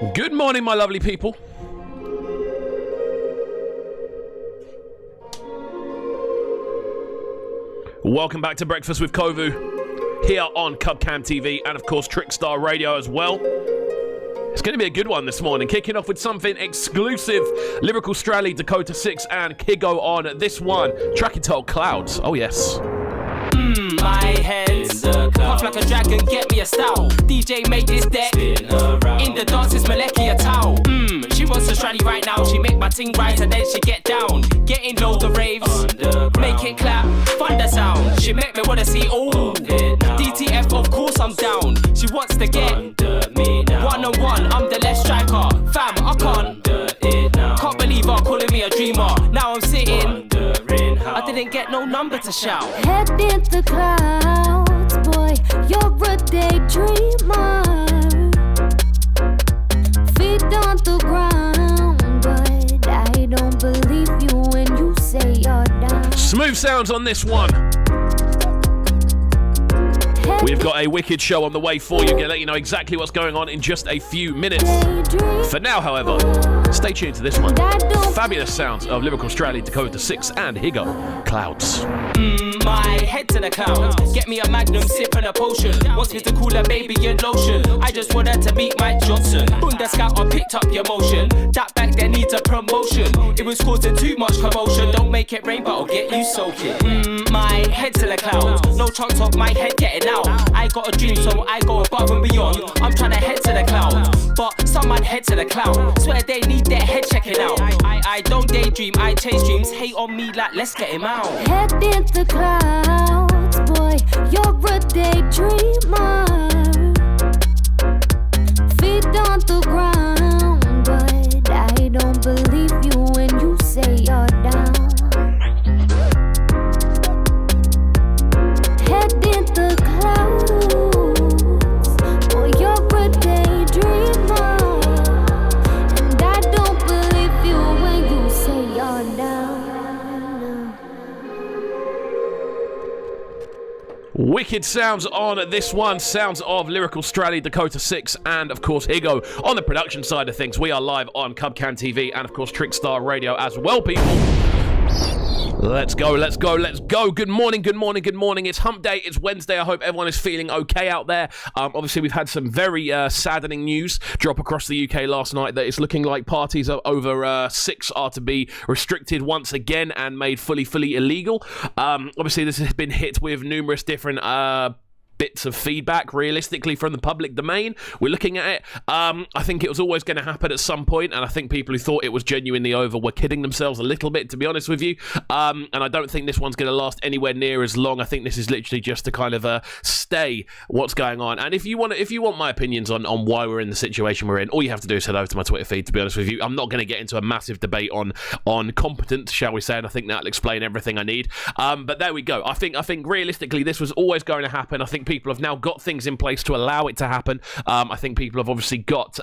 Good morning, my lovely people. Welcome back to Breakfast with KXVU here on Cubcam TV and, of course, Trickstar Radio as well. It's going to be a good one this morning. Kicking off with something exclusive. Lyrical Strally, Dakota 6 and Kigo on this one. Track entitled Clouds. Oh, yes. My head's puff like a dragon, get me a style. DJ make this deck. In the dance it's molecular towel. She wants to strally right now. She make my ting rise and then she get down. Getting low the raves, make it clap, thunder sound. She make me wanna see all. DTF, of course I'm down. She wants to get one on one. I'm the left striker, fam. I can't believe her calling me a dreamer. Now I'm sitting. I didn't get no number to shout. Head in the clouds, boy, you're a daydreamer. Feet on the ground, but I don't believe you when you say you're down. Smooth sounds on this one. We've got a wicked show on the way for you. Going to let you know exactly what's going on in just a few minutes. For now, however, stay tuned to this one. Fabulous sounds of Lyrical Strally, Dakota 6 and Higo, Clouds. My head to the clouds. Get me a magnum, sip and a potion. Wants me to cool a baby in lotion. I just want her to meet Mike Johnson. Bunda Scout, I picked up your motion. That back there needs a promotion. It was causing too much commotion. Don't make it rain, but I'll get you soaking. My head to the clouds. No chance of my head getting out. I got a dream, so I go above and beyond. I'm trying to head to the clouds, but someone head to the cloud. Swear they need their head checking out. I don't daydream, I chase dreams. Hate on me like let's get him out. Head in the clouds, boy, you're a daydreamer. Feet on the ground, but I don't believe you when you say you're down. Head in the clouds, boy, you're a daydreamer. And I don't believe you when you say you're down. Wicked sounds on this one. Sounds of Lyrical Strally, Dakota 6 and, of course, Higo. On the production side of things, we are live on Cubcam TV and, of course, Trickstar Radio as well, people. Let's go, let's go, let's go. Good morning, good morning, good morning. It's hump day, it's Wednesday. I hope everyone is feeling okay out there. Obviously, we've had some very saddening news drop across the UK last night that it's looking like parties over 6 are to be restricted once again and made fully illegal. Obviously, this has been hit with numerous different bits of feedback, realistically, from the public domain. We're looking at it. I think it was always going to happen at some point, and I think people who thought it was genuinely over were kidding themselves a little bit, to be honest with you. And I don't think this one's going to last anywhere near as long. I think this is literally just to kind of stay what's going on. And if you want my opinions on why we're in the situation we're in, all you have to do is head over to my Twitter feed, to be honest with you. I'm not going to get into a massive debate on competence, shall we say, and I think that'll explain everything I need. But there we go. I think realistically this was always going to happen. I think people have now got things in place to allow it to happen. I think people have obviously got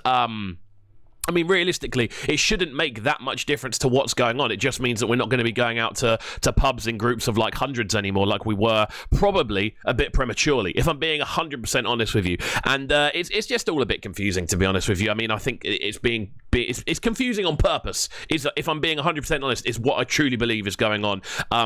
I mean, realistically, it shouldn't make that much difference to what's going on. It just means that we're not going to be going out to pubs in groups of like hundreds anymore, like we were probably a bit prematurely, if I'm being 100% honest with you. And it's just all a bit confusing, to be honest with you. I mean, I think it's confusing on purpose, if I'm being 100% honest, is what I truly believe is going on,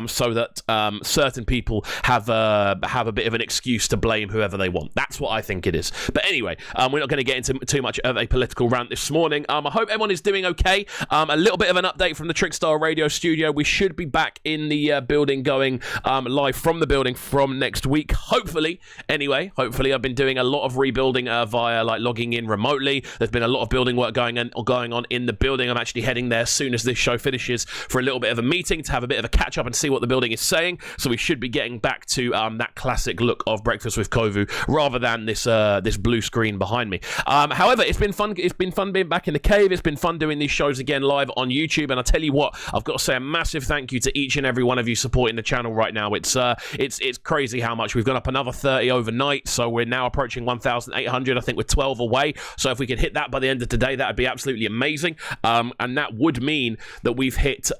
so that certain people have a bit of an excuse to blame whoever they want. That's what I think it is. But anyway, we're not going to get into too much of a political rant this morning. I hope everyone is doing okay. A little bit of an update from the Trickstar Radio studio. We should be back in the building, going live from the building from next week. Hopefully, anyway. Hopefully, I've been doing a lot of rebuilding via like logging in remotely. There's been a lot of building work going on in the building. I'm actually heading there as soon as this show finishes for a little bit of a meeting to have a bit of a catch up and see what the building is saying. So we should be getting back to that classic look of Breakfast with KXVU rather than this blue screen behind me. However, it's been fun. It's been fun being back in the cave. It's been fun doing these shows again live on YouTube, and I tell you what, I've got to say a massive thank you to each and every one of you supporting the channel right now. It's crazy how much we've gone up, another 30 overnight, so we're now approaching 1,800. I think we're 12 away, so if we could hit that by the end of today, that would be absolutely amazing. And that would mean that we've hit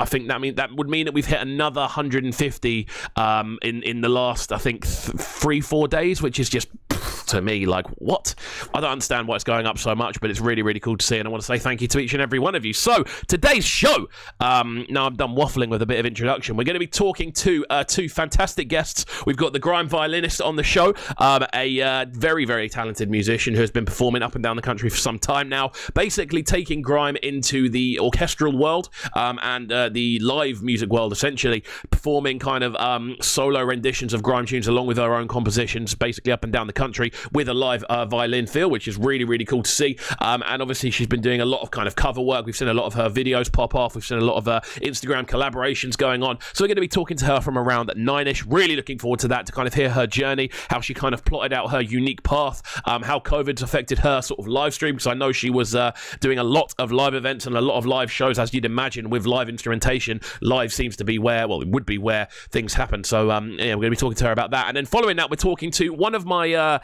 I think that would mean that we've hit another 150 in the last, I think, 3-4 days, which is just, to me, like, what? I don't understand why it's going up so much, but it's really, really cool to see, and I want to say thank you to each and every one of you. So, today's show, now I'm done waffling with a bit of introduction, we're going to be talking to two fantastic guests. We've got the Grime Violinist on the show, a very, very talented musician who has been performing up and down the country for some time now, basically taking grime into the orchestral world and the live music world, essentially, performing kind of solo renditions of grime tunes along with her own compositions, basically up and down the country, with a live violin feel, which is really, really cool to see. And obviously she's been doing a lot of kind of cover work. We've seen a lot of her videos pop off. We've seen a lot of Instagram collaborations going on. So we're going to be talking to her from around at 9ish. Really looking forward to that, to kind of hear her journey, how she kind of plotted out her unique path, how COVID's affected her sort of live stream, because I know she was doing a lot of live events and a lot of live shows, as you'd imagine, with live instrumentation. Live seems to be where, well, it would be where things happen. So yeah, we're going to be talking to her about that. And then following that, we're talking to one of my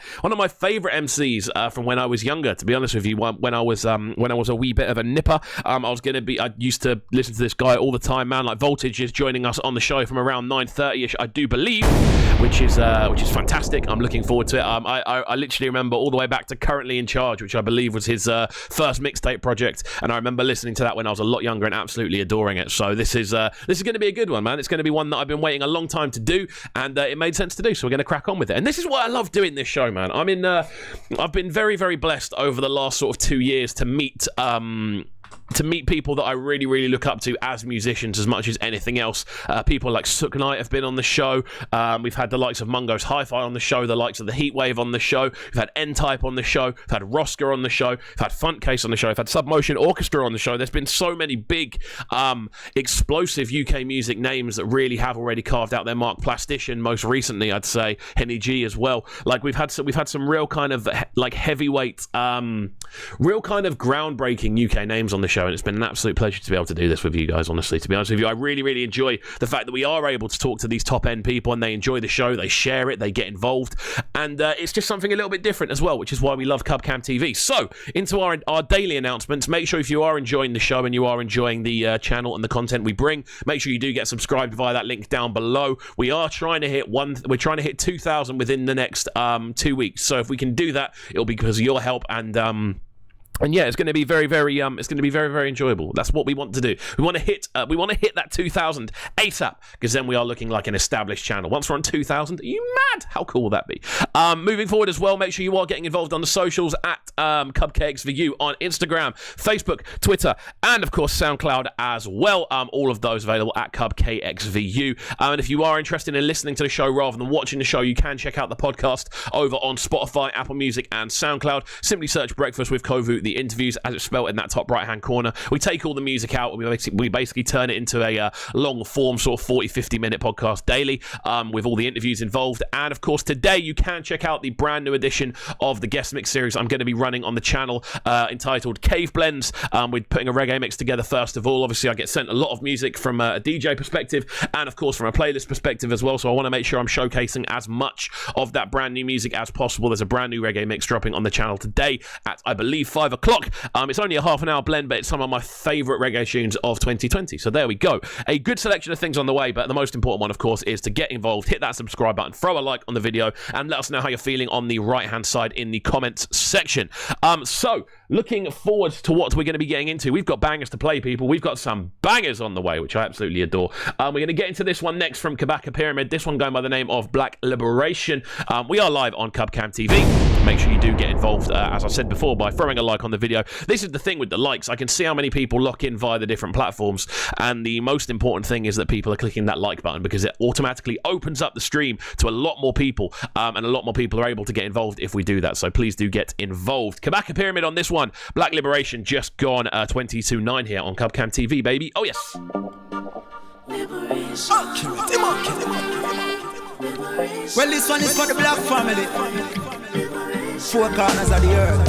favorite MCs from when I was younger, to be honest with you. When I was a wee bit of a nipper, I used to listen to this guy all the time, man. Like Voltage is joining us on the show from around 9:30ish, I do believe, which is fantastic. I'm looking forward to it. I literally remember all the way back to Currently in Charge, which I believe was his first mixtape project, and I remember listening to that when I was a lot younger and absolutely adoring it. So this is going to be a good one, man. It's going to be one that I've been waiting a long time to do, and it made sense to do, so we're going to crack on with it. And this is what I love doing this show, man. I've been very, very blessed over the last sort of 2 years to meet people that I really, really look up to as musicians as much as anything else. People like Sook Knight have been on the show. We've had the likes of Mungo's Hi-Fi on the show, the likes of the Heatwave on the show. We've had N-Type on the show. We've had Rosker on the show. We've had Funkcase on the show. We've had Submotion Orchestra on the show. There's been so many big, explosive UK music names that really have already carved out their mark. Plastician, most recently, I'd say. Henny G as well. Like, we've had some real kind of like heavyweight, real kind of groundbreaking UK names on the show. And it's been an absolute pleasure to be able to do this with you guys, honestly. To be honest with you, I really, really enjoy the fact that we are able to talk to these top-end people, and they enjoy the show, they share it, they get involved, and it's just something a little bit different as well, which is why we love Cubcam TV. So, into our daily announcements. Make sure if you are enjoying the show and you are enjoying the channel and the content we bring, make sure you do get subscribed via that link down below. We are trying to hit 2,000 within the next 2 weeks. So if we can do that, it'll be because of your help, and yeah, it's going to be very, very, very enjoyable. That's what we want to do. We want to hit that 2,000 ASAP, because then we are looking like an established channel. Once we're on 2,000, are you mad? How cool will that be? Moving forward as well, make sure you are getting involved on the socials at KXVU on Instagram, Facebook, Twitter, and of course SoundCloud as well. All of those available at KXVU. And if you are interested in listening to the show rather than watching the show, you can check out the podcast over on Spotify, Apple Music, and SoundCloud. Simply search Breakfast with KXVU, the interviews, as it's spelled in that top right hand corner. We take all the music out, and we basically turn it into a long form sort of 40-50 minute podcast daily, with all the interviews involved. And of course today you can check out the brand new edition of the guest mix series I'm going to be running on the channel, entitled Cave Blends. We're putting a reggae mix together first of all. Obviously I get sent a lot of music from a DJ perspective, and of course from a playlist perspective as well, so I want to make sure I'm showcasing as much of that brand new music as possible. There's a brand new reggae mix dropping on the channel today at, I believe, 5 o'clock. It's only a half an hour blend, but it's some of my favourite reggae tunes of 2020. So there we go. A good selection of things on the way, but the most important one, of course, is to get involved, hit that subscribe button, throw a like on the video, and let us know how you're feeling on the right-hand side in the comments section. So, looking forward to what we're going to be getting into. We've got bangers to play, people. We've got some bangers on the way, which I absolutely adore. We're going to get into this one next from Kabaka Pyramid. This one going by the name of Black Liberation. We are live on Cubcam TV. Make sure you do get involved, as I said before, by throwing a like on the video. This is the thing with the likes. I can see how many people lock in via the different platforms, and the most important thing is that people are clicking that like button, because it automatically opens up the stream to a lot more people, and a lot more people are able to get involved if we do that. So please do get involved. Kabaka Pyramid on this one. Black Liberation just gone 22-9 here on Cubcam TV, baby. Oh yes. Well, this one is for the black family. 4 corners of the earth.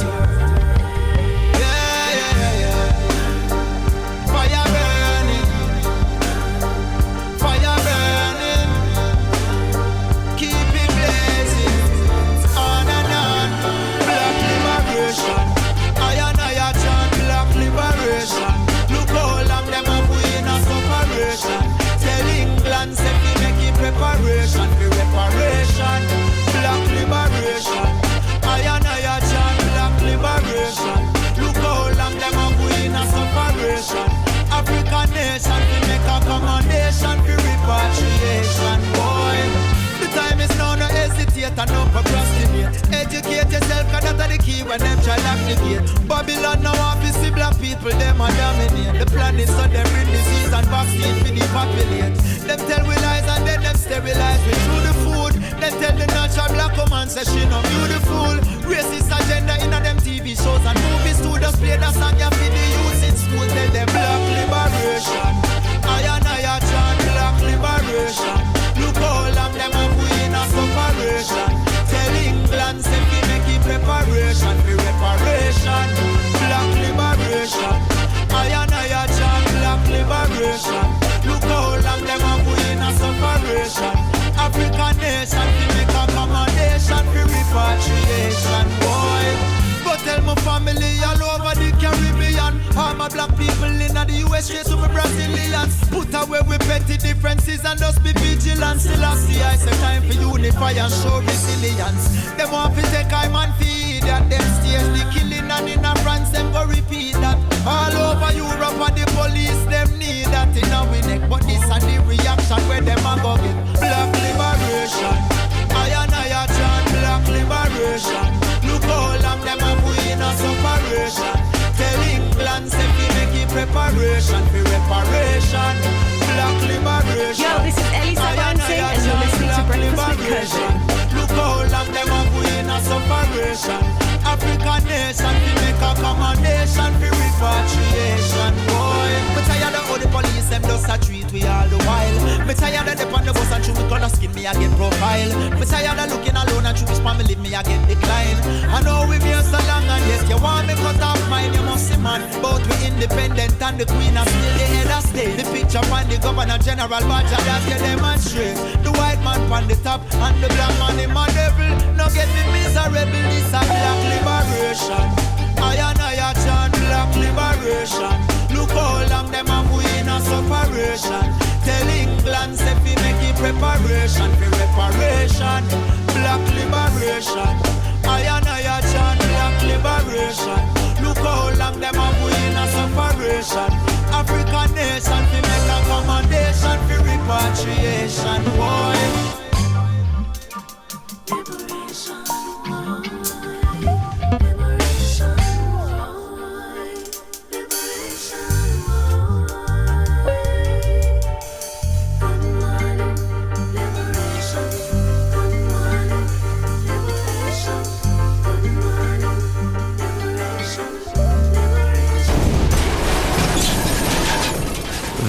Fire burning. Fire burning. Keep it blazing. On and on. Black liberation. I chant black liberation. Look all of them up in a separation. the key when them try lock the gate. Babylon now want to see black people, them a dominate the planet, so them bring disease and vaccine for the populate. Them tell we lies and then them sterilize we through the food. Them tell the natural black woman say she not beautiful. Racist agenda in them TV shows and movies too. Just play the song you for the youth in school. Tell them black liberation. I chant black liberation. Look all of them and we in a separation. Tell England say we make it preparation for reparation. Black liberation. I chant black liberation. Look all of them and we in a separation. African nation we make accommodation for repatriation. Boy, go tell my family all over the Caribbean. All my black people in the US straight to my Brazilians. Put away with petty differences and just be vigilant. Still I see it's a time for unify and show resilience. Them want to take time and feed that. Them stage the killing and in France them go repeat that. All over Europe and the police them need that in our neck. But this and the reaction where them a go get black liberation. I chant black liberation. Look all of them and we in a separation. Tell England say we make it preparation for reparation. Black liberation. Yo, this is Elisa Banting and you're listening to Breakfast with Cousin. Look all of them and we in a separation. African nation we make accommodation for repatriation. Boy, me tired of all the police them just a treat we all the while. Me tired of them on the bus and through me color skin me a get profile. Me tired of looking alone and through me spam me live me a get decline. I know we be so long and yes you want me cut off mine you must see man. Both we independent and the queen are still the head of state. The picture on the governor general badge that get demonstrate. The white man on the top and the black man in my devil. No get me miserable, this a black liberation. I chant black liberation. Look all of them and we in a separation. Tell England say we make it preparation for reparation. Black liberation. I chant black liberation. Look all of them and we in a separation. African nation we make accommodation for repatriation. Boy.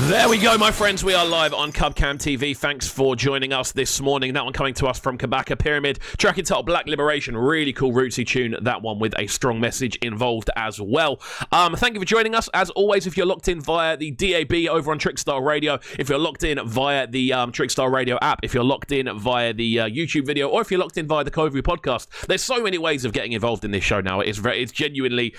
There we go, my friends. We are live on Cubcam TV. Thanks for joining us this morning. That one coming to us from Kabaka Pyramid. Track entitled Black Liberation. Really cool rootsy tune. That one with a strong message involved as well. Thank you for joining us. As always, if you're locked in via the DAB over on Trickstar Radio, if you're locked in via the Trickstar Radio app, if you're locked in via the YouTube video, or if you're locked in via the KXVU podcast, there's so many ways of getting involved in this show now. It's genuinely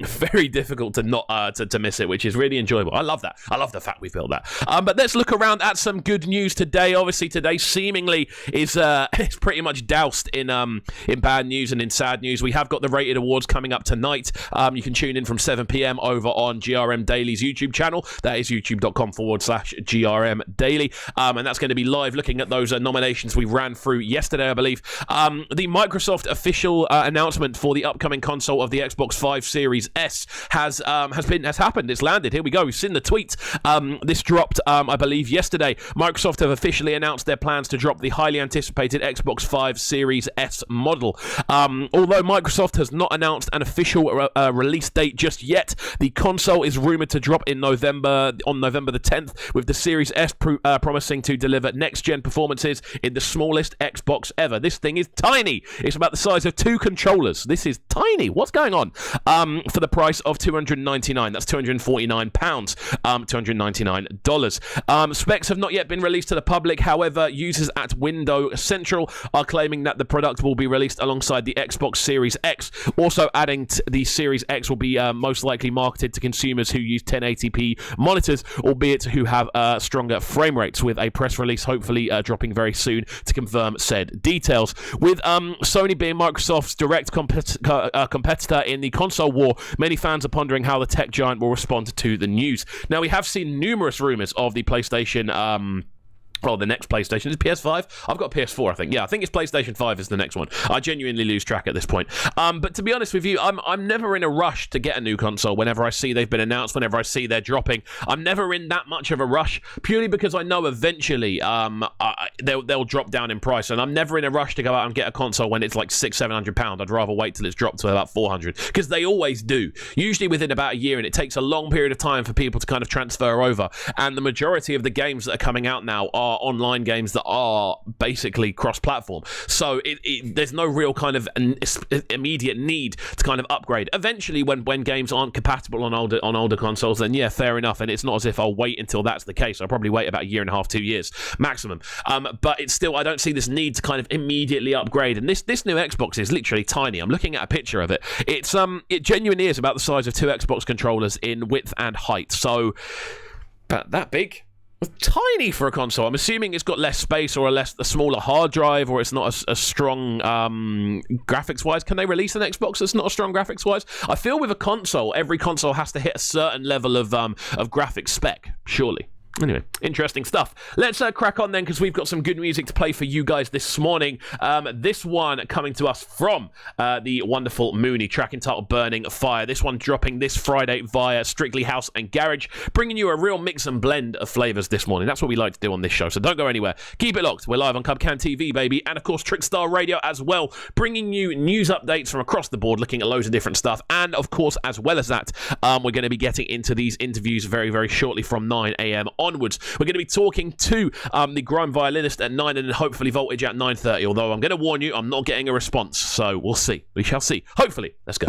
very difficult to not to miss it, which is really enjoyable. I love that. I love the fact we feel that. But let's look around at some good news today. Obviously, today seemingly is pretty much doused in bad news and in sad news. We have got the Rated Awards coming up tonight. You can tune in from 7 p.m. over on GRM Daily's YouTube channel. That is youtube.com/GRM Daily. And that's going to be live looking at those nominations we ran through yesterday, I believe. The Microsoft official announcement for the upcoming console of the Xbox 5 Series S has happened. It's landed. Here we go. We've seen the tweet. This dropped, I believe, yesterday. Microsoft have officially announced their plans to drop the highly anticipated Xbox 5 Series S model. Although Microsoft has not announced an official release date just yet, the console is rumored to drop on November the 10th, with the Series S promising to deliver next-gen performances in the smallest Xbox ever. This thing is tiny. It's about the size of 2 controllers. This is tiny. What's going on? For the price of $299. That's £249. $299. Specs have not yet been released to the public. However, users at Window Central are claiming that the product will be released alongside the Xbox Series X. Also adding the Series X will be most likely marketed to consumers who use 1080p monitors, albeit who have stronger frame rates, with a press release hopefully dropping very soon to confirm said details. With Sony being Microsoft's direct competitor in the console war, many fans are pondering how the tech giant will respond to the news. Now, we have seen numerous rumors of the PlayStation Oh, the next PlayStation is PS5. I've got PS4, I think. Yeah, I think it's PlayStation 5 is the next one. I genuinely lose track at this point. But to be honest with you, I'm never in a rush to get a new console. Whenever I see they've been announced, whenever I see they're dropping, I'm never in that much of a rush. Purely because I know eventually they'll drop down in price, and I'm never in a rush to go out and get a console when it's like £600-700. I'd rather wait till it's dropped to about 400, because they always do. Usually within about a year, and it takes a long period of time for people to kind of transfer over. And the majority of the games that are coming out now are online games that are basically cross-platform, so there's no real kind of immediate need to kind of upgrade. Eventually, when games aren't compatible on older consoles, then yeah, fair enough, and it's not as if I'll wait until that's the case. I'll probably wait about 1.5 to 2 years maximum, but it's still, I don't see this need to kind of immediately upgrade. And this new Xbox is literally tiny. I'm looking at a picture of it. It genuinely is about the size of 2 Xbox controllers in width and height, so that big. Tiny for a console. I'm assuming it's got less space, or a smaller hard drive, or it's not as strong graphics-wise. Can they release an Xbox that's not as strong graphics-wise? I feel with a console, every console has to hit a certain level of graphics spec, surely. Anyway, interesting stuff. Let's crack on then, because we've got some good music to play for you guys this morning. This one coming to us from the wonderful Mooney, track entitled Burning Fire. This one dropping this Friday via Strictly House and Garage, bringing you a real mix and blend of flavours this morning. That's what we like to do on this show, so don't go anywhere. Keep it locked. We're live on Cubcan TV, baby, and of course Trickstar Radio as well, bringing you news updates from across the board, looking at loads of different stuff. And of course, as well as that, we're going to be getting into these interviews very, very shortly from 9 a.m. onwards. We're going to be talking to the Grime Violinist at 9, and then hopefully Voltage at 9:30, although I'm going to warn you, I'm not getting a response, so we'll see. We shall see. Hopefully. Let's go.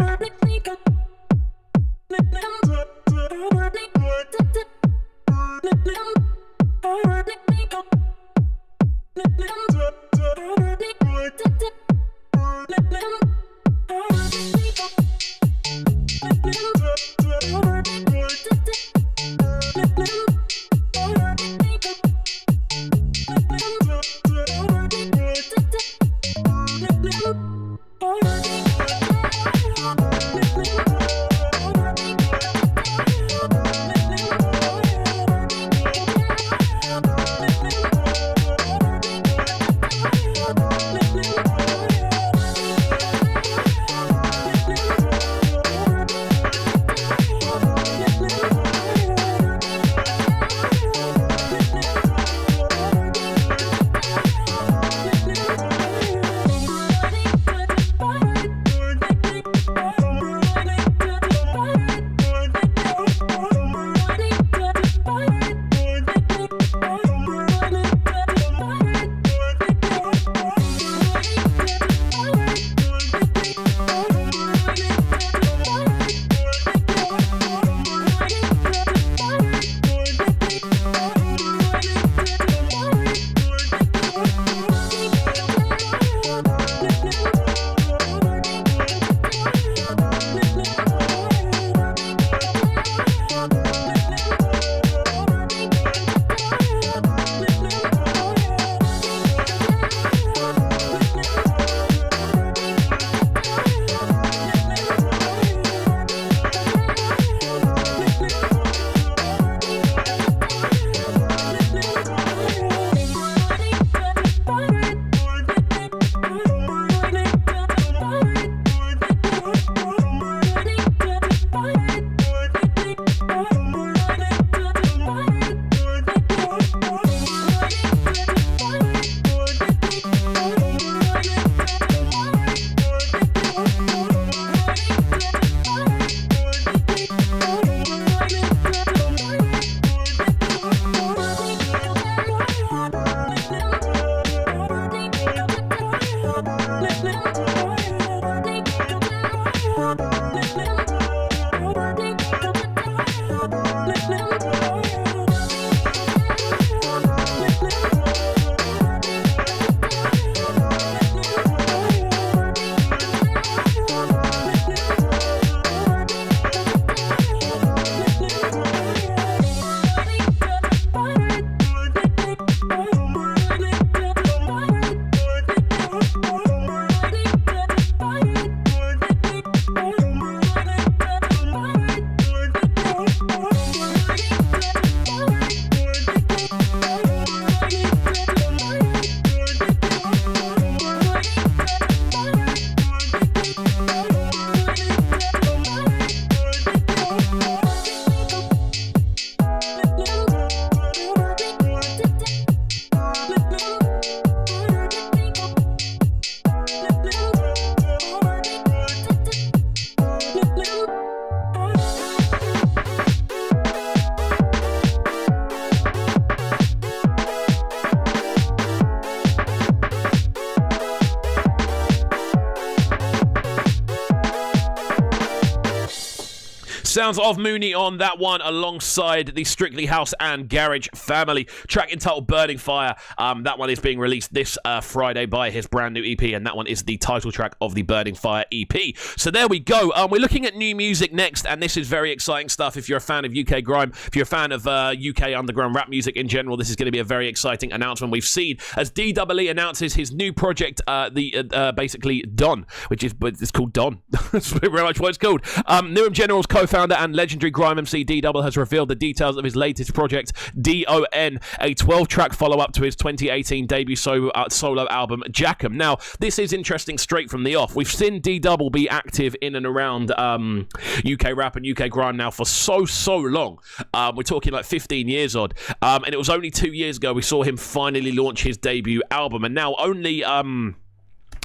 Sounds of Mooney on that one, alongside the Strictly House and Garage family. Track entitled Burning Fire. That one is being released this Friday by his brand new EP, and that one is the title track of the Burning Fire EP. So there we go. We're looking at new music next, and this is very exciting stuff. If you're a fan of UK grime, if you're a fan of UK underground rap music in general, this is going to be a very exciting announcement we've seen as DEE announces his new project, basically Don, which is, but it's called Don. That's very much what it's called. Newham General's co-founder and legendary grime MC DEE has revealed the details of his latest project, DON, a 12-track follow-up to his 2018 debut solo album, Jackham. Now, this is interesting straight from the off. We've seen DEE be active in and around UK rap and UK grime now for so long. We're talking like 15 years odd. And it was only 2 years ago we saw him finally launch his debut album. And now only...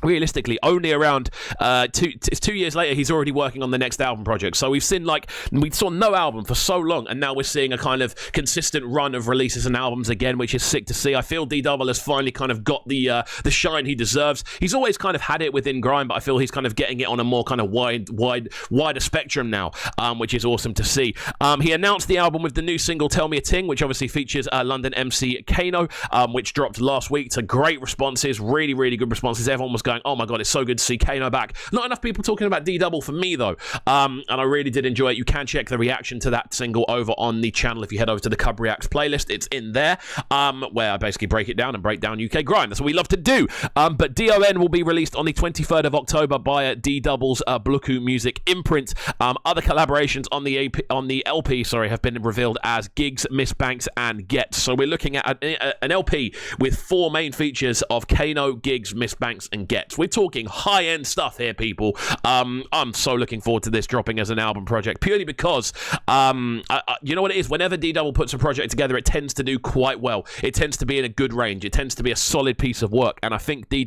realistically, only around 2 years later, he's already working on the next album project. So we saw no album for so long, and now we're seeing a kind of consistent run of releases and albums again, which is sick to see. I feel DEE has finally kind of got the shine he deserves. He's always kind of had it within grime, but I feel he's kind of getting it on a more kind of wider spectrum now, which is awesome to see. He announced the album with the new single Tell Me a Ting, which obviously features London MC Kano, which dropped last week to great responses, really good responses. Everyone was going, oh my god, it's so good to see Kano back. Not enough people talking about DEE for me though, and I really did enjoy it. You can check the reaction to that single over on the channel if you head over to the Cub Reacts playlist. It's in there, where I basically break it down and break down UK grime. That's what we love to do. But DON will be released on the 23rd of October by DEE Bluku Music imprint. Other collaborations on the LP have been revealed as Gigs, Miss Banks, and Get. So we're looking at an LP with 4 main features of Kano, Gigs, Miss Banks, and Get. We're talking high-end stuff here, people. I'm so looking forward to this dropping as an album project, purely because, you know what it is? Whenever DEE puts a project together, it tends to do quite well. It tends to be in a good range. It tends to be a solid piece of work. And I think DEE,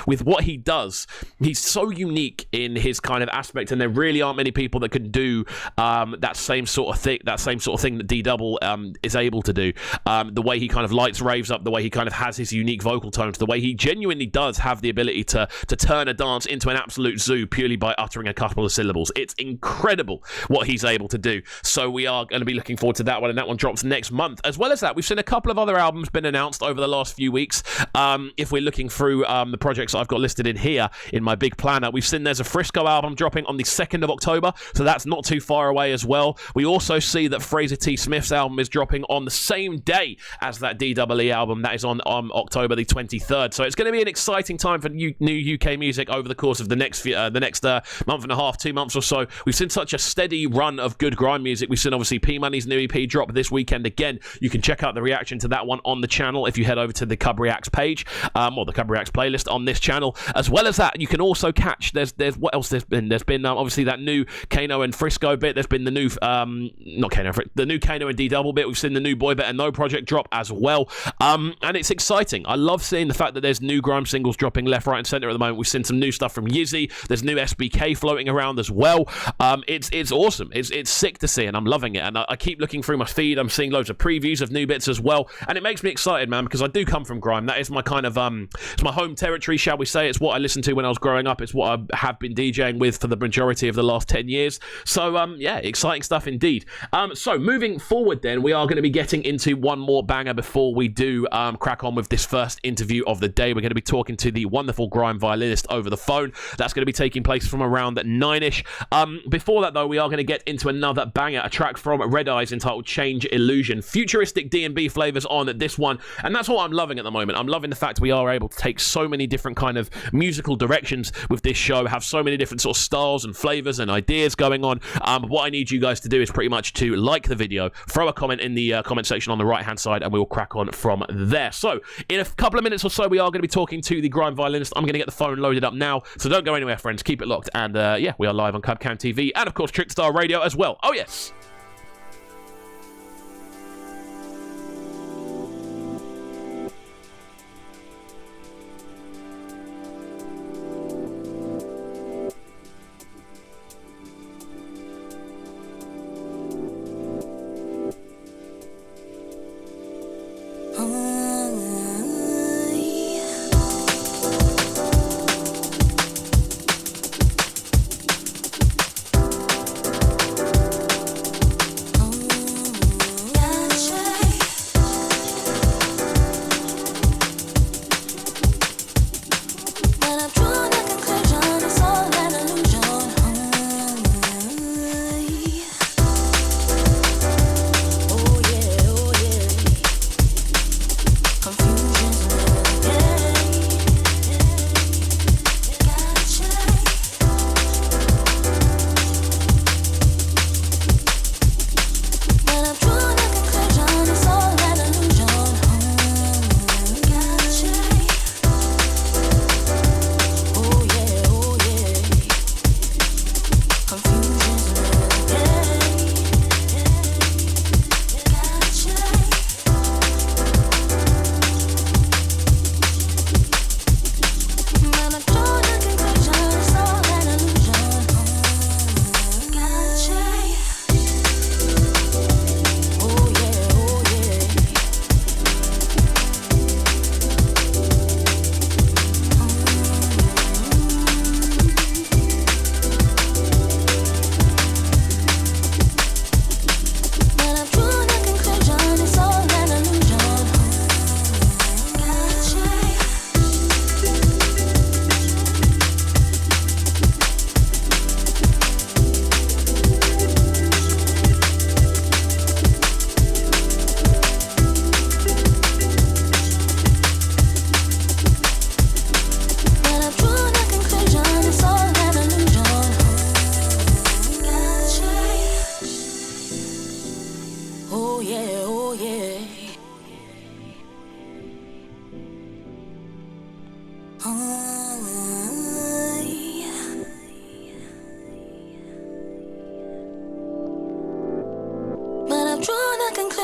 with what he does, he's so unique in his kind of aspect, and there really aren't many people that can do that same sort of thing that DEE is able to do. The way he kind of lights raves up, the way he kind of has his unique vocal tones, the way he genuinely does have the ability to turn a dance into an absolute zoo purely by uttering a couple of syllables. It's incredible what he's able to do. So we are going to be looking forward to that one, and that one drops next month. As well as that, we've seen a couple of other albums been announced over the last few weeks. If we're looking through the projects I've got listed in here in my big planner, we've seen there's a Frisco album dropping on the 2nd of October, so that's not too far away as well. We also see that Fraser T. Smith's album is dropping on the same day as that DEE album. That is on October the 23rd. So it's going to be an exciting time for new UK music over the course of the next month and a half, 2 months or so. We've seen such a steady run of good grime music. We've seen obviously P Money's new EP drop this weekend again. You can check out the reaction to that one on the channel if you head over to the Cub Reacts page, or the Cub Reacts playlist on this channel. As well as that, you can also catch there's what else there's been obviously that new Kano and Frisco bit. There's been the new the new Kano and DEE bit. We've seen the new Boy Better Know project drop as well, and it's exciting. I love seeing the fact that there's new grime singles dropping left, right, and centre at the moment. We've seen some new stuff from Yizzy. There's new SBK floating around as well. It's awesome. It's sick to see, and I'm loving it. And I keep looking through my feed. I'm seeing loads of previews of new bits as well, and it makes me excited, man, because I do come from grime. That is my kind of it's my home territory, shall we say. It's what I listened to when I was growing up. It's what I have been DJing with for the majority of the last 10 years. So yeah, exciting stuff indeed. So moving forward, then we are going to be getting into one more banger before we do crack on with this first interview of the day. We're going to be talking to the wonderful grime violinist over the phone. That's going to be taking place from around 9ish. Before that, though, we are going to get into another banger, a track from Red Eyes entitled Change Illusion. Futuristic D&B flavors on this one, and that's what I'm loving at the moment. I'm loving the fact we are able to take so many different kind of musical directions with this show, have so many different sort of styles and flavors and ideas going on. What I need you guys to do is pretty much to like the video, throw a comment in the comment section on the right hand side, and we will crack on from there. So in a couple of minutes or so, we are going to be talking to the grime violinist. I'm going to get the phone loaded up now, so don't go anywhere, friends. Keep it locked. And yeah, we are live on Cubcam TV and of course Trickstar Radio as well. Oh yes.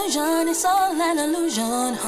conclusion, it's all an illusion.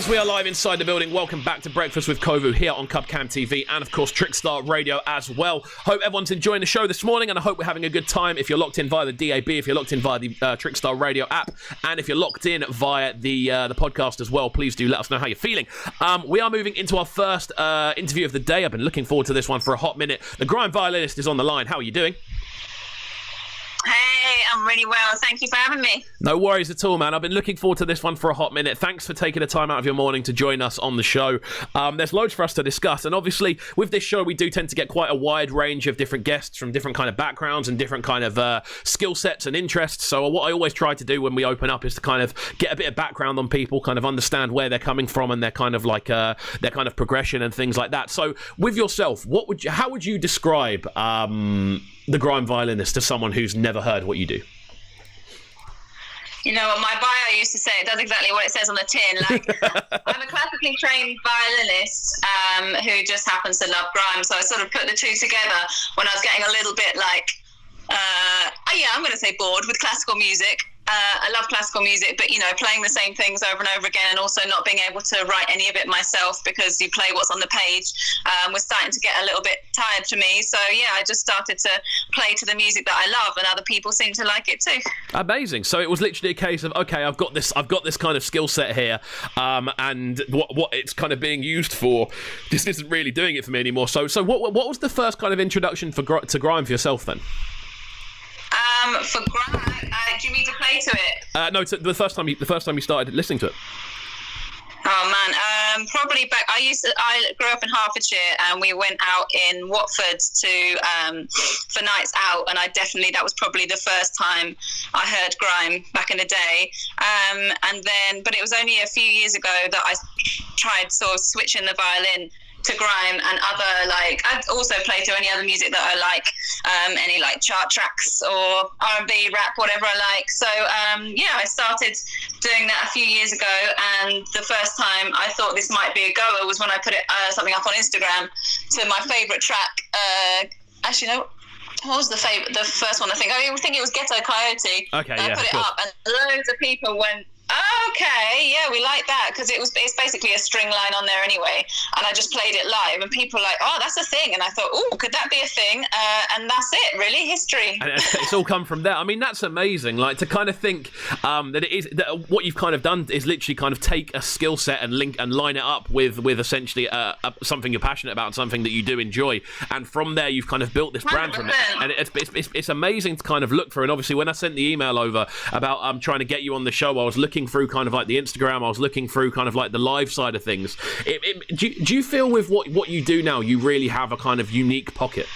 We are live inside the building. Welcome back to Breakfast with Kovu here on Cubcam TV and, of course, Trickstar Radio as well. Hope everyone's enjoying the show this morning, and I hope we're having a good time. If you're locked in via the DAB, if you're locked in via the Trickstar Radio app, and if you're locked in via the podcast as well, please do let us know how you're feeling. We are moving into our first interview of the day. I've been looking forward to this one for a hot minute. The Grime Violinist is on the line. How are you doing? Hey, I'm really well. Thank you for having me. No worries at all, man. I've been looking forward to this one for a hot minute. Thanks for taking the time out of your morning to join us on the show. There's loads for us to discuss, and obviously with this show we do tend to get quite a wide range of different guests from different kind of backgrounds and different kind of skill sets and interests. So what I always try to do when we open up is to kind of get a bit of background on people, kind of understand where they're coming from and their kind of like their kind of progression and things like that. So with yourself, how would you describe the Grime Violinist to someone who's never heard what you do? You know what my bio used to say? It does exactly what it says on the tin. Like, I'm a classically trained violinist who just happens to love grime. So I sort of put the two together when I was getting a little bit like, I'm going to say bored with classical music. I love classical music, but, you know, playing the same things over and over again and also not being able to write any of it myself because you play what's on the page was starting to get a little bit tired to me. So, yeah, I just started to play to the music that I love, and other people seem to like it too. Amazing. So it was literally a case of, okay, I've got this kind of skill set here, and what it's kind of being used for just isn't really doing it for me anymore. So what was the first kind of introduction to grime for yourself then? For grime, do you mean to play to it? No, the first time you started listening to it. Oh man, probably back. I grew up in Hertfordshire, and we went out in Watford for nights out, and that was probably the first time I heard grime back in the day. But it was only a few years ago that I tried sort of switching the violin to grime and other, like, I'd also play to any other music that I like, any like chart tracks or R&B, rap, whatever I like. So I started doing that a few years ago, and the first time I thought this might be a goer was when I put something up on Instagram to my favourite track. Actually, no. What was the first one? I think it was Ghetto Coyote. Okay, I put it up, and loads of people went, okay, yeah, we like that, because it's basically a string line on there anyway, and I just played it live, and people were like, oh, that's a thing, and I thought, oh, could that be a thing? And that's it, really, history. And it's all come from there. I mean, that's amazing. Like, to kind of think that it is that what you've kind of done is literally kind of take a skill set and line it up with essentially something you're passionate about, something that you do enjoy, and from there you've kind of built this brand 100%. From it. And it's amazing to kind of look through. And obviously, when I sent the email over about trying to get you on the show, I was looking through kind of like the Instagram, I was looking through kind of like the live side of things. Do you feel with what you do now, you really have a kind of unique pocket?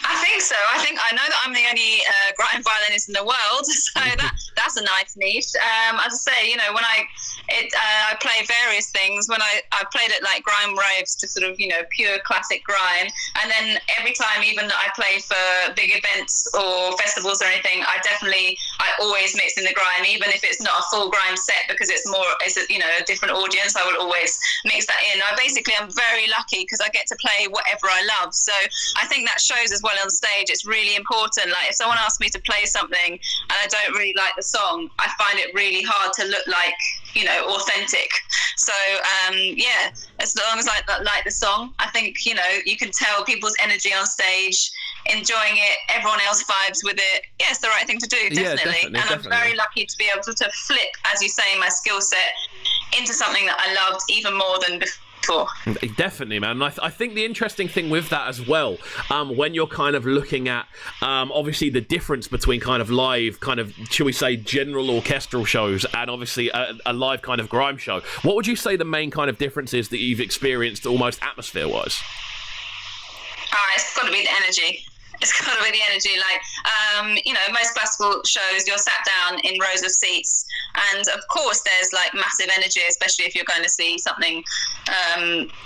I think so. I know that I'm the only grime violinist in the world, so that's a nice niche. As I say, you know, when I play various things. When I played at like grime raves to sort of, you know, pure classic grime, and then every time even that I play for big events or festivals or anything, I always mix in the grime, even if it's not a full grime set, because it's a, you know, a different audience. I will always mix that in. I'm very lucky because I get to play whatever I love. So I think that shows as well on stage. It's really important. Like if someone asks me to play something and I don't really like the song, I find it really hard to look like, you know, authentic. So yeah, as long as I like the song, I think, you know, you can tell people's energy on stage, enjoying it, everyone else vibes with it. Yeah, it's the right thing to do, definitely. Yeah, definitely. I'm very lucky to be able to flip, as you say, my skill set into something that I loved even more than before. Definitely, man. I think the interesting thing with that as well, when you're kind of looking at obviously the difference between kind of live, kind of, shall we say, general orchestral shows and obviously a live kind of grime show, what would you say the main kind of difference is that you've experienced almost atmosphere-wise? It's got to be the energy. It's got to be the energy. Like, you know, most classical shows, you're sat down in rows of seats, and of course there's like massive energy, especially if you're going to see something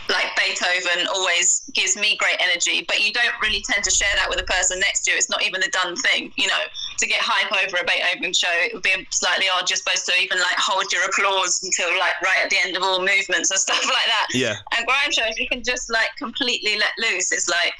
like Beethoven always gives me great energy, but you don't really tend to share that with the person next to you. It's not even the done thing, you know. To get hype over a Beethoven show, it would be slightly odd. You're supposed to even like hold your applause until like right at the end of all movements and stuff like that. Yeah. And grime shows, you can just like completely let loose. It's like,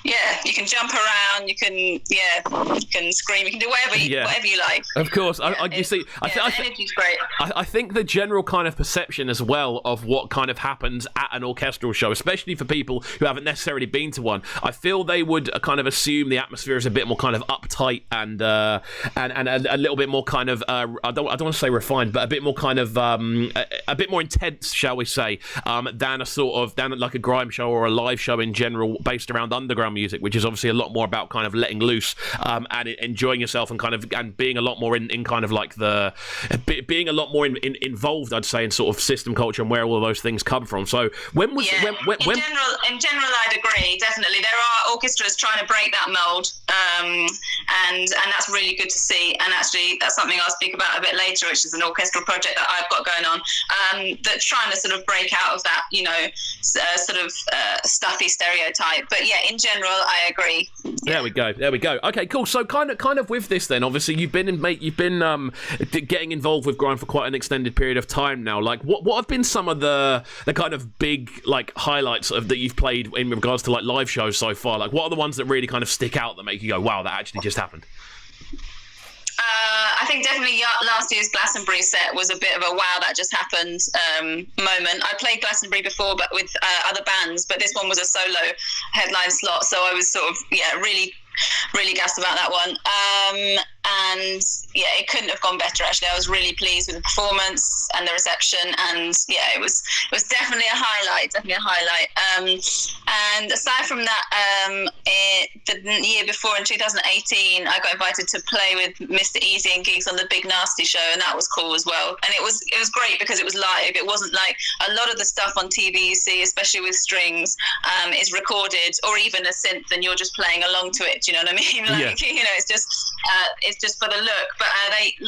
yeah, you can jump around, you can scream, you can do whatever you like. Of course. You see, energy's great. I think the general kind of perception as well of what kind of happens at an orchestral show, especially for people who haven't necessarily been to one, I feel they would kind of assume the atmosphere is a bit more kind of uptight and a little bit more kind of I don't want to say refined, but a bit more kind of a bit more intense, shall we say, than like a grime show or a live show in general based around underground music, which is obviously a lot more about kind of letting loose and enjoying yourself and being a lot more in kind of like being a lot more involved, I'd say, in sort of system culture and where all of those things come from. So in general, I'd agree, definitely. There are orchestras trying to break that mold, and that's really good to see. And actually, that's something I'll speak about a bit later, which is an orchestral project that I've got going on, that's trying to sort of break out of that, you know, sort of stuffy stereotype. But yeah, in general, I agree. There we go. Okay, cool. So kind of with this then, obviously you've been getting involved with grime for quite an extended period of time now. Like what have been some of the kind of big like highlights that you've played in regards to like live shows so far? Like what are the ones that really kind of stick out that make you go, wow, that actually just happened? I think definitely last year's Glastonbury set was a bit of a wow, that just happened moment. I played Glastonbury before, but with other bands, but this one was a solo headline slot, so I was sort of, really gassed about that one. And yeah, it couldn't have gone better, actually. I was really pleased with the performance and the reception, and yeah, it was definitely a highlight. And aside from that, the year before in 2018, I got invited to play with Mr. Easy and gigs on the Big Nasty show, and that was cool as well. And it was great because it was live. It wasn't like a lot of the stuff on TV you see, especially with strings, is recorded or even a synth, and you're just playing along to it. Do you know what I mean? Like, you know, it's just for the look. But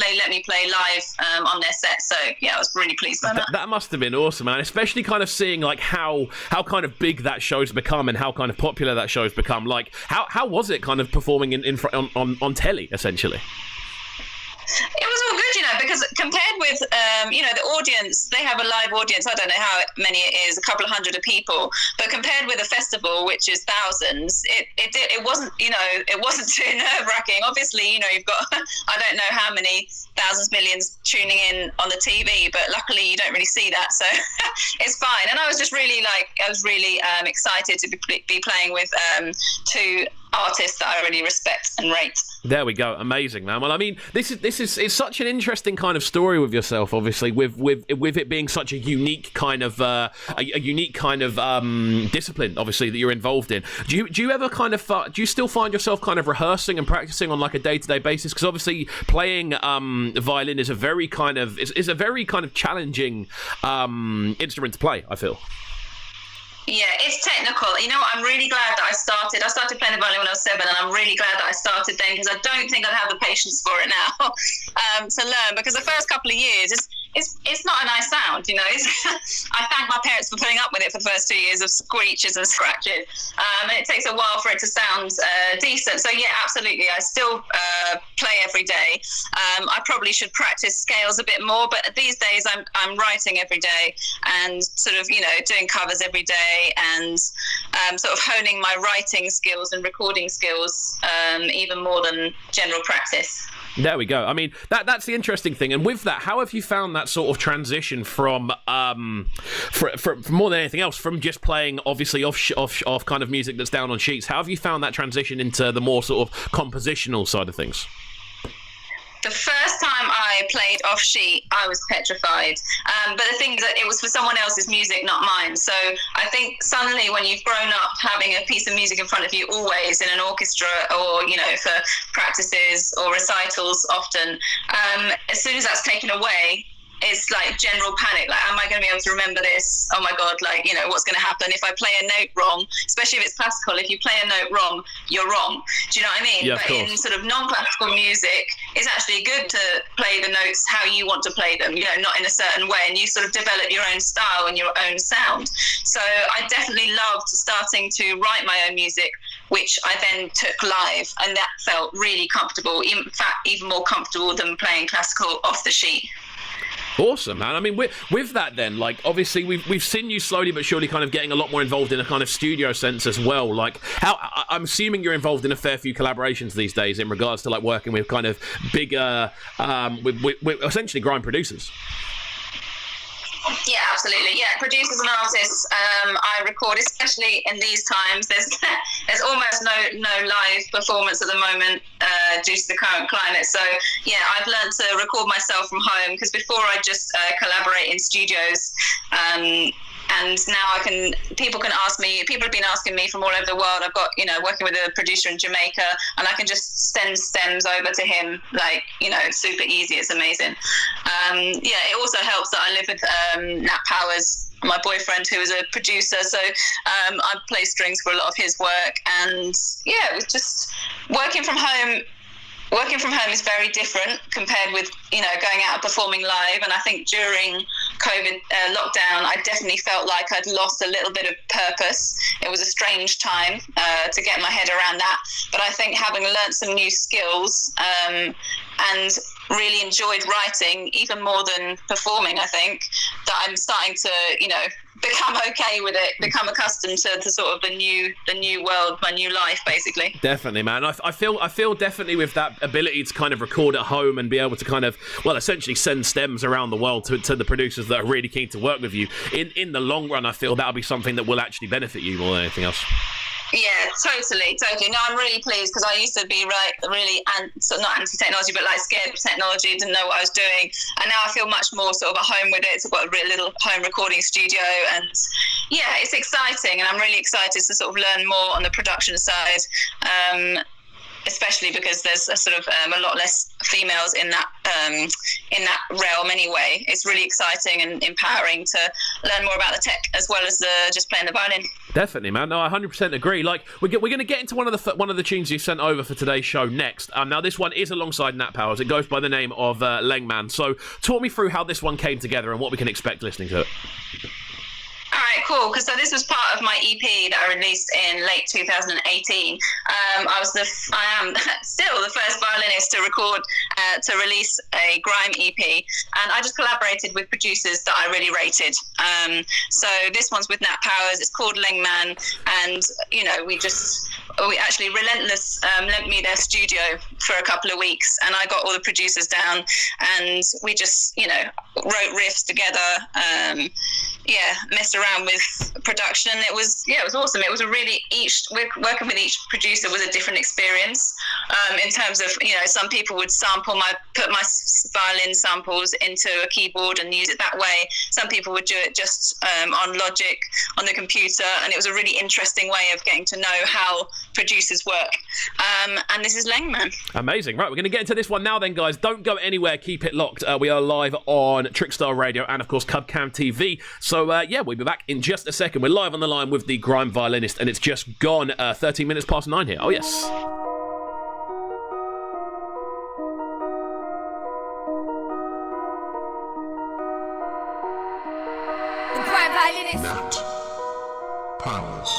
they let me play live on their set, so yeah, I was really pleased by that. That must have been awesome, man. Especially kind of seeing like how kind of big that show's become and how kind of popular that show's become. Like how was it kind of performing in front on telly essentially? It was all good, you know, because compared with, you know, the audience, they have a live audience. I don't know how many it is, a couple of hundred of people. But compared with a festival, which is thousands, it wasn't, you know, it wasn't too nerve-wracking. Obviously, you know, you've got, I don't know how many thousands, millions tuning in on the TV, but luckily you don't really see that, so it's fine. And I was just really excited to be playing with two artists that I really respect and rate. There we go. Amazing, man. Well, I mean, this is it's such an interesting kind of story with yourself, obviously, with it being such a unique kind of discipline, obviously, that you're involved in. Do you ever kind of do you still find yourself kind of rehearsing and practicing on like a day-to-day basis? Because obviously playing violin is a very kind of challenging instrument to play, I feel. Yeah, it's technical. You know what? I'm really glad that I started playing the violin when I was 7, and I'm really glad that I started then, because I don't think I'd have the patience for it now to learn, because the first couple of years, it's not a nice sound, you know. I thank my parents for putting up with it for the first 2 years of screeches and scratches, and it takes a while for it to sound decent. So yeah, absolutely, I still play every day. I probably should practice scales a bit more, but these days I'm writing every day and sort of, you know, doing covers every day, and sort of honing my writing skills and recording skills even more than general practice. There we go. I mean, that's the interesting thing. And with that, how have you found that sort of transition from more than anything else, from just playing obviously off kind of music that's down on sheets? How have you found that transition into the more sort of compositional side of things? The first time I played off sheet, I was petrified. But the thing is that it was for someone else's music, not mine. So I think suddenly when you've grown up having a piece of music in front of you always in an orchestra, or, you know, for practices or recitals often, as soon as that's taken away, it's like general panic. Like, am I going to be able to remember this? Oh my God, like, you know, what's going to happen if I play a note wrong? Especially if it's classical, if you play a note wrong, you're wrong. Do you know what I mean? Yeah, but in sort of non-classical music, it's actually good to play the notes how you want to play them, you know, not in a certain way. And you sort of develop your own style and your own sound. So I definitely loved starting to write my own music, which I then took live, and that felt really comfortable. In fact, even more comfortable than playing classical off the sheet. Awesome, man. I mean, with that then, like, obviously we've seen you slowly but surely kind of getting a lot more involved in a kind of studio sense as well. Like, how I'm assuming you're involved in a fair few collaborations these days in regards to like working with kind of bigger, with essentially grime producers. Yeah, absolutely. Yeah, producers and artists I record, especially in these times. There's almost no live performance at the moment due to the current climate. So yeah, I've learned to record myself from home, because before I just collaborate in studios. And now people have been asking me from all over the world. I've got, you know, working with a producer in Jamaica, and I can just send stems over to him, like, you know, super easy. It's amazing. Yeah, it also helps that I live with Nat Powers, my boyfriend, who is a producer. So I play strings for a lot of his work. And yeah, it was just working from home. Working from home is very different compared with, you know, going out and performing live. And I think during COVID lockdown, I definitely felt like I'd lost a little bit of purpose. It was a strange time to get my head around that. But I think having learnt some new skills and really enjoyed writing even more than performing, I think that I'm starting to, you know, become okay with it, become accustomed to sort of the new world, my new life, basically. Definitely, man. I feel definitely with that ability to kind of record at home and be able to kind of, well, essentially send stems around the world to the producers that are really keen to work with you. In the long run, I feel that'll be something that will actually benefit you more than anything else. Yeah, totally. No, I'm really pleased, because I used to be really not anti-technology, but like scared of technology, didn't know what I was doing, and now I feel much more sort of at home with it. So I've got a real little home recording studio, and yeah, it's exciting, and I'm really excited to sort of learn more on the production side, especially because there's a sort of a lot less females in that realm anyway. It's really exciting and empowering to learn more about the tech as well as just playing the violin. Definitely, man. No, I 100% agree. Like, we're going to get into one of the tunes you sent over for today's show next. Now, this one is alongside Nat Powers. It goes by the name of Lengman. So, talk me through how this one came together and what we can expect listening to it. All right, cool. Because so this was part of my EP that I released in late 2018. I am still the first violinist to record, to release a grime EP, and I just collaborated with producers that I really rated. So this one's with Nat Powers. It's called Lengman, and you know, we actually Relentless lent me their studio for a couple of weeks, and I got all the producers down, and we just, you know, wrote riffs together. Messed around with production. It was awesome. It was working with each producer was a different experience in terms of, you know, some people would put my violin samples into a keyboard and use it that way. Some people would do it just on Logic on the computer, and it was a really interesting way of getting to know how producers work. And this is Lengman. Amazing. Right, we're going to get into this one now then, guys. Don't go anywhere. Keep it locked. We are live on Trickstar Radio and, of course, Cubcam TV. So So, yeah, we'll be back in just a second. We're live on the line with the Grime Violinist, and it's just gone 13 minutes past 9 here. Oh, yes. The Grime Violinist. Nat Powers.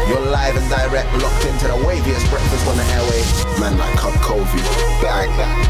You're live and direct, locked into the waviest breakfast on the airway. Man like KXVU. Bang.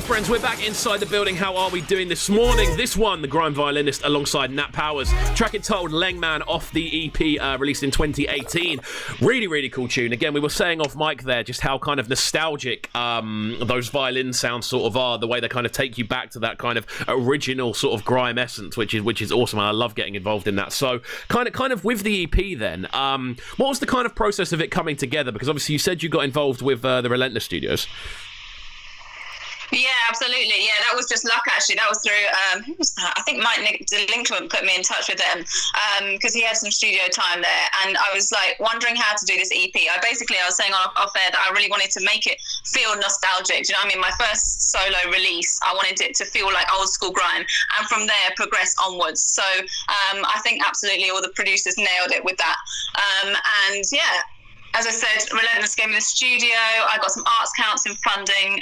Friends, we're back inside the building. How are we doing this morning? This one, the Grime Violinist alongside Nat Powers. Track entitled Lengman off the EP released in 2018. Really, really cool tune. Again, we were saying off mic there just how kind of nostalgic those violin sounds sort of are, the way they kind of take you back to that kind of original sort of grime essence, which is awesome. And I love getting involved in that. So kind of with the EP then, what was the kind of process of it coming together? Because obviously you said you got involved with the Relentless Studios. Yeah, absolutely. Yeah, that was just luck, actually. That was through, who was that? I think Mike Delinquent put me in touch with them because he had some studio time there. And I was like wondering how to do this EP. I was saying off air that I really wanted to make it feel nostalgic. Do you know what I mean? My first solo release, I wanted it to feel like old school grime. And from there, progress onwards. So I think absolutely all the producers nailed it with that. And yeah. As I said, Relentless gave me the studio. I got some Arts Council funding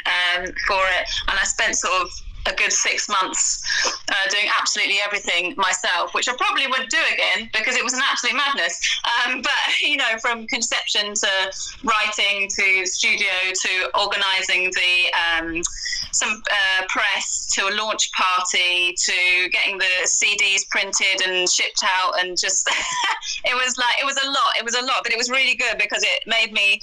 for it, and I spent sort of a good 6 months doing absolutely everything myself, which I probably would do again because it was an absolute madness. But, you know, from conception to writing to studio to organising the some press to a launch party to getting the CDs printed and shipped out, and just it was a lot, but it was really good because it made me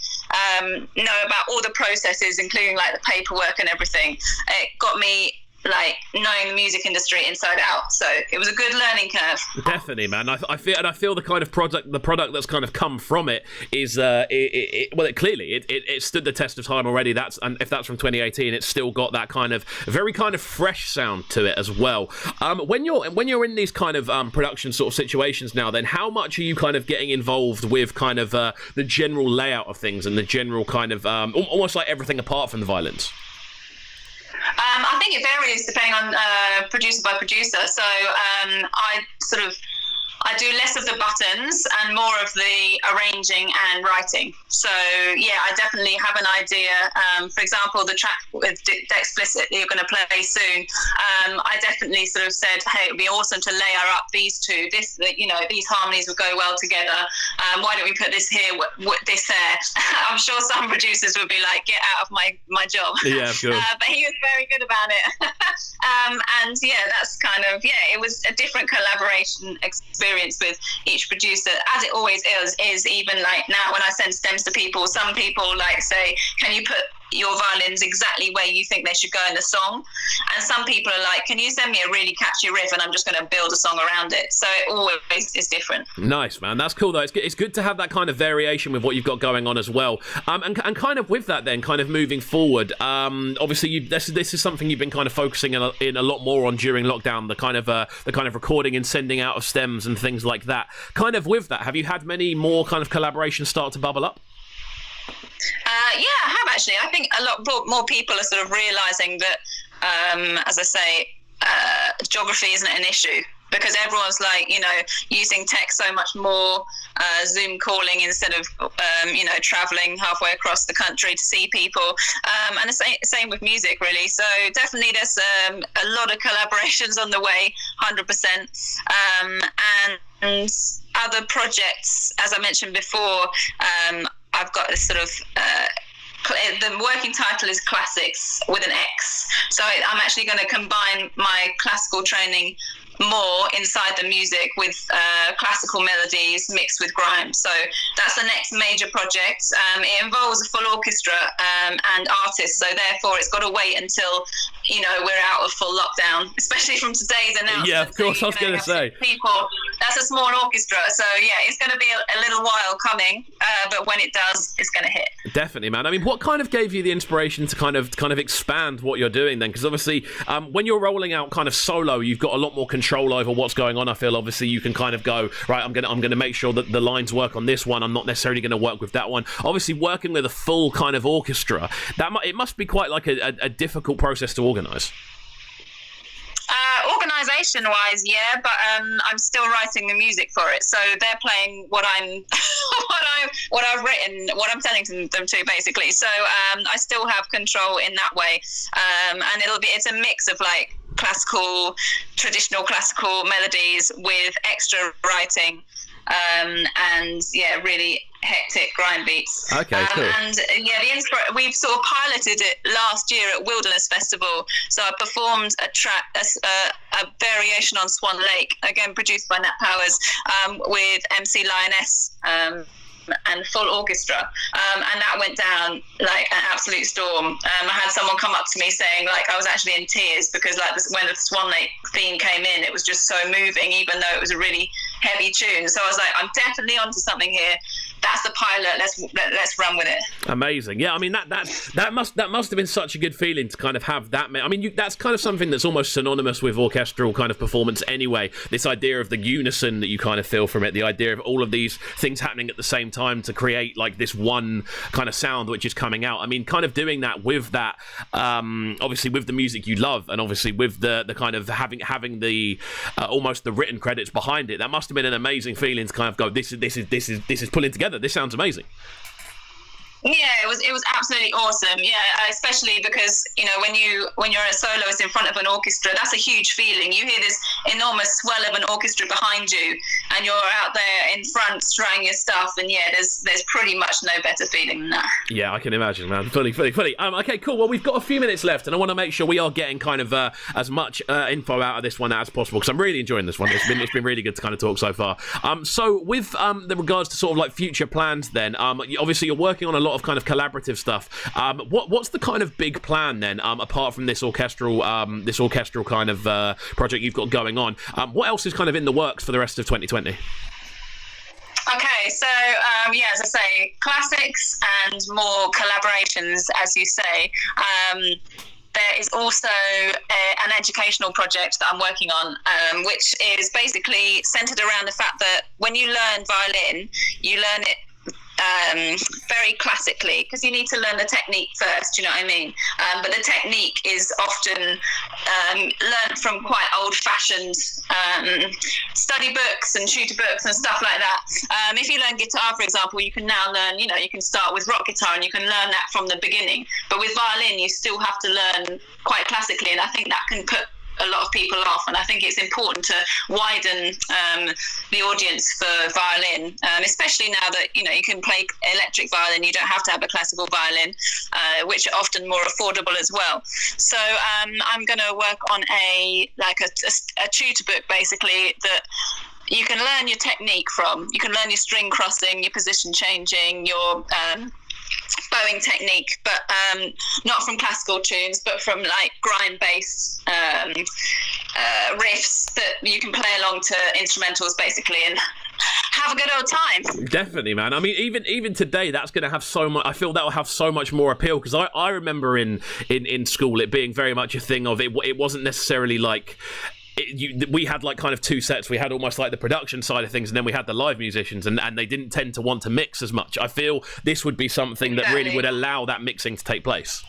know about all the processes, including like the paperwork and everything. It got me like knowing the music industry inside out, so it was a good learning curve. Definitely, man. I feel the kind of product that's kind of come from it is clearly stood the test of time already. And if that's from 2018, it's still got that kind of very kind of fresh sound to it as well. When you're in these kind of production sort of situations now, then how much are you kind of getting involved with kind of the general layout of things and the general kind of almost like everything apart from the violins? I think it varies depending on producer by producer. So I sort of I do less of the buttons and more of the arranging and writing. So yeah, I definitely have an idea. For example, the track with Dexplicit that you're going to play soon, I definitely sort of said, hey, it would be awesome to layer up these two. These harmonies would go well together. Why don't we put this here, this there? I'm sure some producers would be like, get out of my job. Yeah, sure. But he was very good about it. And yeah, that's kind of, it was a different collaboration experience with each producer, as it always is even like now when I send stems to people, some people like say, can you put your violins exactly where you think they should go in the song? And some people are like, can you send me a really catchy riff and I'm just going to build a song around it? So it always is different. Nice, man. That's cool though. It's good to have that kind of variation with what you've got going on as well. And kind of with that then, kind of moving forward, obviously this is something you've been kind of focusing in a lot more on during lockdown, the kind of recording and sending out of stems and things like that. Kind of with that, have you had many more kind of collaborations start to bubble up? Yeah, I have actually. I think a lot more people are sort of realising that, as I say, geography isn't an issue, because everyone's like, using tech so much more, Zoom calling instead of, travelling halfway across the country to see people. And the same with music, really. So definitely there's a lot of collaborations on the way, 100%. And other projects, as I mentioned before, I've got this sort of... the working title is Classics with an X. So I'm actually going to combine my classical training more inside the music with classical melodies mixed with grime. So that's the next major project. It involves a full orchestra and artists. So therefore it's got to wait until, we're out of full lockdown, especially from today's announcement. Yeah, of course, I was going to say. People, that's a small orchestra. So yeah, it's going to be a little while coming, but when it does, it's going to hit. Definitely, man. I mean, what kind of gave you the inspiration to kind of expand what you're doing then? Because obviously, when you're rolling out kind of solo, you've got a lot more control over what's going on. I feel obviously you can kind of go, right, I'm gonna make sure that the lines work on this one. I'm not necessarily going to work with that one. Obviously, working with a full kind of orchestra, it must be quite like a difficult process to organise. Organisation wise, yeah, but I'm still writing the music for it, so they're playing what I've written, what I'm telling them to, basically. So I still have control in that way, and it's a mix of like traditional classical melodies with extra writing, and yeah, really hectic grime beats. Okay, cool. And yeah, we've sort of piloted it last year at Wilderness Festival. So I performed a variation on Swan Lake, again produced by Nat Powers, with MC Lioness and full orchestra, and that went down like an absolute storm. I had someone come up to me saying like I was actually in tears because like when the Swan Lake theme came in, it was just so moving, even though it was a really heavy tune. So I was like, I'm definitely onto something here. That's the pilot. Let's run with it. Amazing. Yeah, I mean that must have been such a good feeling to kind of have that. I mean, that's kind of something that's almost synonymous with orchestral kind of performance anyway. This idea of the unison that you kind of feel from it, the idea of all of these things happening at the same time to create like this one kind of sound which is coming out. I mean, kind of doing that with that, obviously with the music you love, and obviously with the kind of having the almost the written credits behind it. That must have been an amazing feeling to kind of go, this is pulling together. This sounds amazing. Yeah, it was absolutely awesome. Yeah, especially because when you're a soloist in front of an orchestra, that's a huge feeling. You hear this enormous swell of an orchestra behind you, and you're out there in front trying your stuff. And yeah, there's pretty much no better feeling than that. Yeah, I can imagine, man. Fully. Okay, cool. Well, we've got a few minutes left, and I want to make sure we are getting kind of as much info out of this one as possible, because I'm really enjoying this one. It's been really good to kind of talk so far. So with the regards to sort of like future plans, then obviously you're working on a lot of kind of collaborative stuff. What's the kind of big plan then, apart from this orchestral kind of project you've got going on? What else is kind of in the works for the rest of 2020? Okay, so as I say, classics and more collaborations, as you say. There is also an educational project that I'm working on, which is basically centered around the fact that when you learn violin, you learn it very classically, because you need to learn the technique first, do you know what I mean? But the technique is often learned from quite old-fashioned study books and tutor books and stuff like that. If you learn guitar, for example, you can now learn, you can start with rock guitar and you can learn that from the beginning. But with violin, you still have to learn quite classically, and I think that can put a lot of people off, and I think it's important to widen the audience for violin, especially now that you can play electric violin. You don't have to have a classical violin, which are often more affordable as well. So I'm going to work on a tutor book, basically, that you can learn your technique from. You can learn your string crossing, your position changing, your bowing technique, but not from classical tunes, but from like grime-based riffs that you can play along to instrumentals, basically, and have a good old time. Definitely, man. I mean, even today, that's going to have so much. I feel that will have so much more appeal, because I remember in school it being very much a thing of it wasn't necessarily like. We had like kind of two sets. We had almost like the production side of things, and then we had the live musicians, and they didn't tend to want to mix as much. I feel this would be something that really would allow that mixing to take place.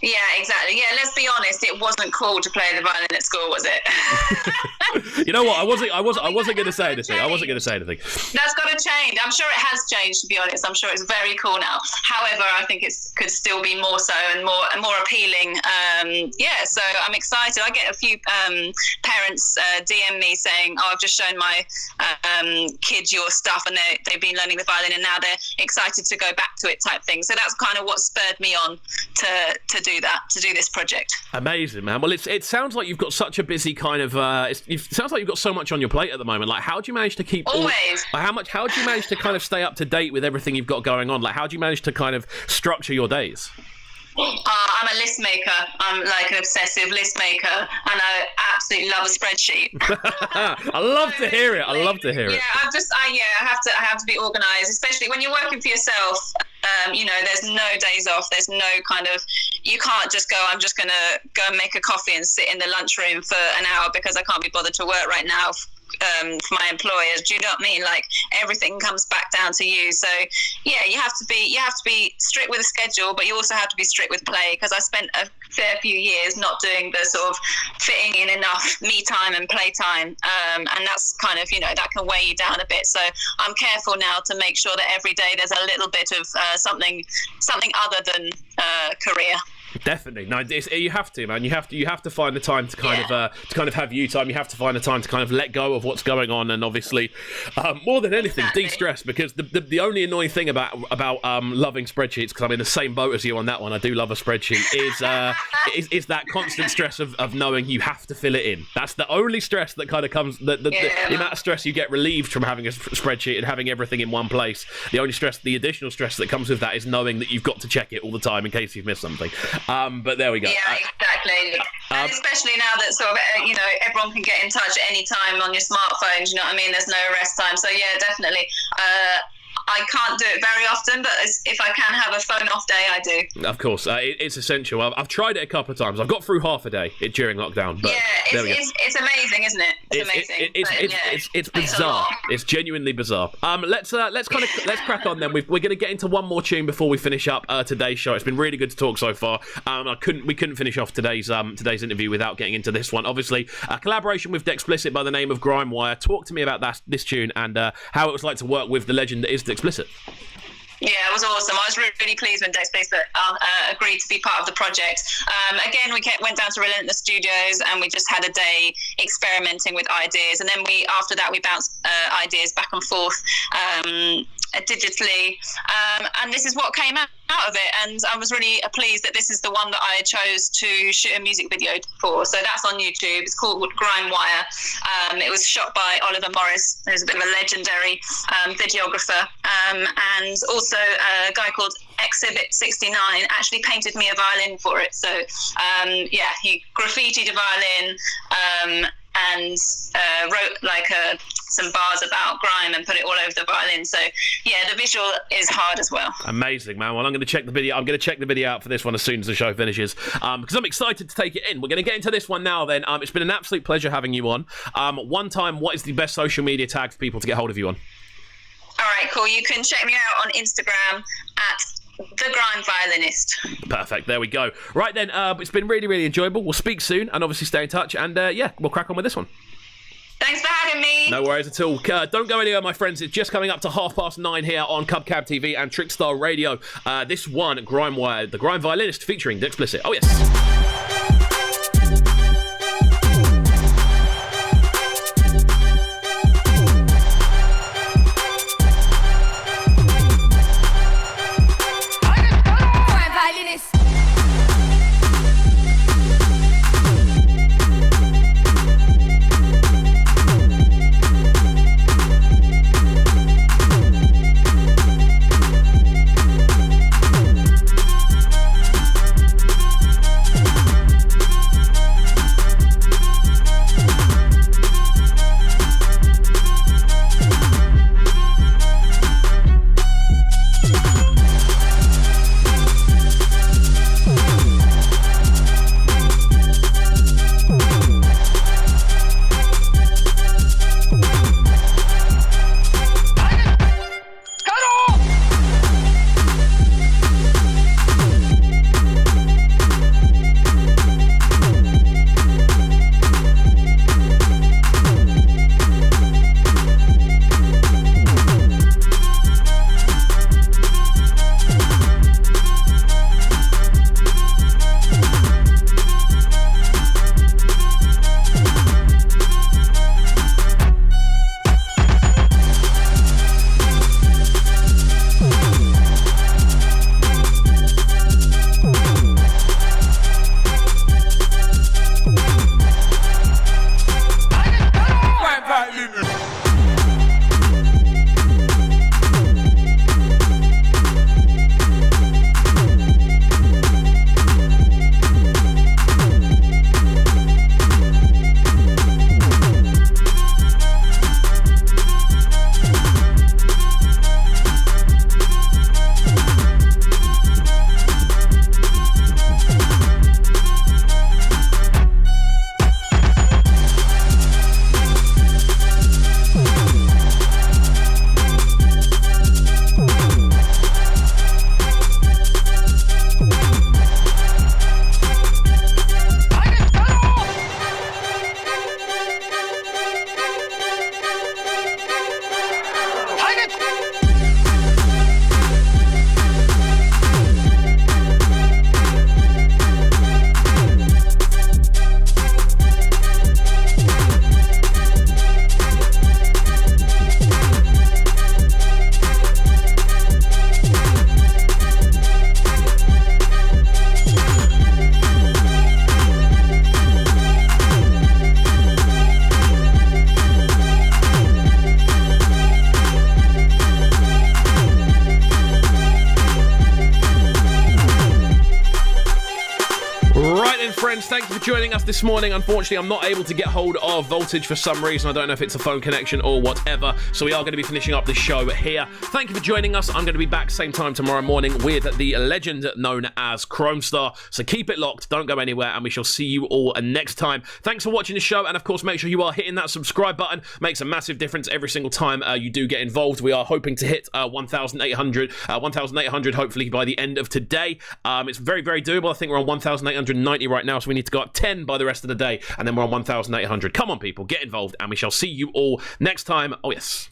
Yeah, exactly. Yeah, let's be honest. It wasn't cool to play the violin at school, was it? You know what? I wasn't going to say anything. I wasn't going to say anything. That's got to change. I'm sure it has changed, to be honest. I'm sure it's very cool now. However, I think it could still be more so and more appealing. So I'm excited. I get a few parents DM me saying, "Oh, I've just shown my kids your stuff, and they've been learning the violin, and now they're excited to go back to it," type thing. So that's kind of what spurred me on to do this project. Amazing, man. Well, it sounds like you've got such a busy kind of it sounds like you've got so much on your plate at the moment. Like, how do you manage to keep always how do you manage to kind of stay up to date with everything you've got going on? Like, how do you manage to kind of structure your days? I'm a list maker. I'm like an obsessive list maker, and I absolutely love a spreadsheet. I love to hear it. I love to hear it. Yeah, I have to be organised, especially when you're working for yourself. There's no days off. There's no kind of, you can't just go, I'm just going to go and make a coffee and sit in the lunchroom for an hour because I can't be bothered to work right now for my employers. Do you know what I mean? Like, everything comes back down to you. So yeah, you have to be strict with the schedule, but you also have to be strict with play, because I spent a fair few years not doing the sort of fitting in enough me time and play time, and that's kind of, that can weigh you down a bit. So I'm careful now to make sure that every day there's a little bit of something other than career. Definitely. No, you have to, man. You have to find the time to kind of have you time. You have to find the time to kind of let go of what's going on, and obviously, more than anything, de-stress. Because the only annoying thing about loving spreadsheets, because I'm in the same boat as you on that one, I do love a spreadsheet, is that constant stress of knowing you have to fill it in. That's the only stress that kind of comes. The amount of stress you get relieved from having a spreadsheet and having everything in one place. The additional stress that comes with that is knowing that you've got to check it all the time in case you've missed something. But there we go. Yeah, exactly. And especially now that sort of, everyone can get in touch at any time on your smartphones, you know what I mean? There's no rest time. So yeah, definitely. I can't do it very often, but if I can have a phone off day, I do. Of course, it's essential. I've tried it a couple of times. I've got through half a day during lockdown. But it's amazing, isn't it? It's amazing. It's bizarre. It's genuinely bizarre. Let's crack on then. We're going to get into one more tune before we finish up today's show. It's been really good to talk so far. We couldn't finish off today's interview without getting into this one. Obviously, a collaboration with Dexplicit by the name of Grime Wire. Talk to me about this tune and how it was like to work with the legend that is Dexplicit. Yeah, it was awesome. I was really pleased when Dexplicit agreed to be part of the project. Again, we went down to Relentless Studios and we just had a day experimenting with ideas. And then after that, we bounced ideas back and forth digitally. And this is what came out of it. And I was really pleased that this is the one that I chose to shoot a music video for. So that's on YouTube. It's called Grime Wire. It was shot by Oliver Morris, who's a bit of a legendary videographer. And also a guy called Exhibit 69 actually painted me a violin for it. So he graffitied a violin and wrote some bars about grime and put it all over the violin. So yeah, the visual is hard as well. Amazing, man. Well, I'm going to check the video out for this one as soon as the show finishes, because I'm excited to take it in. We're going to get into this one now then. It's been an absolute pleasure having you on. One time, what is the best social media tag for people to get hold of you on? All right, cool. You can check me out on Instagram at The GRIME VIOLINIST. Perfect. There we go. Right then, it's been really, really enjoyable. We'll speak soon and obviously stay in touch. And yeah, we'll crack on with this one. Thanks for having me. No worries at all. Don't go anywhere, my friends. It's just coming up to 9:30 here on Cubcab TV and Trickstar Radio. This one, Grime Wire, The GRIME VIOLINIST featuring The Explicit. Oh, yes. Friends, thank you for joining us this morning. Unfortunately, I'm not able to get hold of Voltage for some reason. I don't know if it's a phone connection or whatever. So we are going to be finishing up this show here. Thank you for joining us. I'm going to be back same time tomorrow morning with the legend known as Chromestar. So keep it locked. Don't go anywhere. And we shall see you all next time. Thanks for watching the show. And of course, make sure you are hitting that subscribe button. Makes a massive difference every single time you do get involved. We are hoping to hit 1,800 hopefully by the end of today. It's very, very doable. I think we're on 1,890 right now. So we need to go up 10 by the rest of the day. And then we're on 1,800. Come on, people. Get involved. And we shall see you all next time. Oh, yes.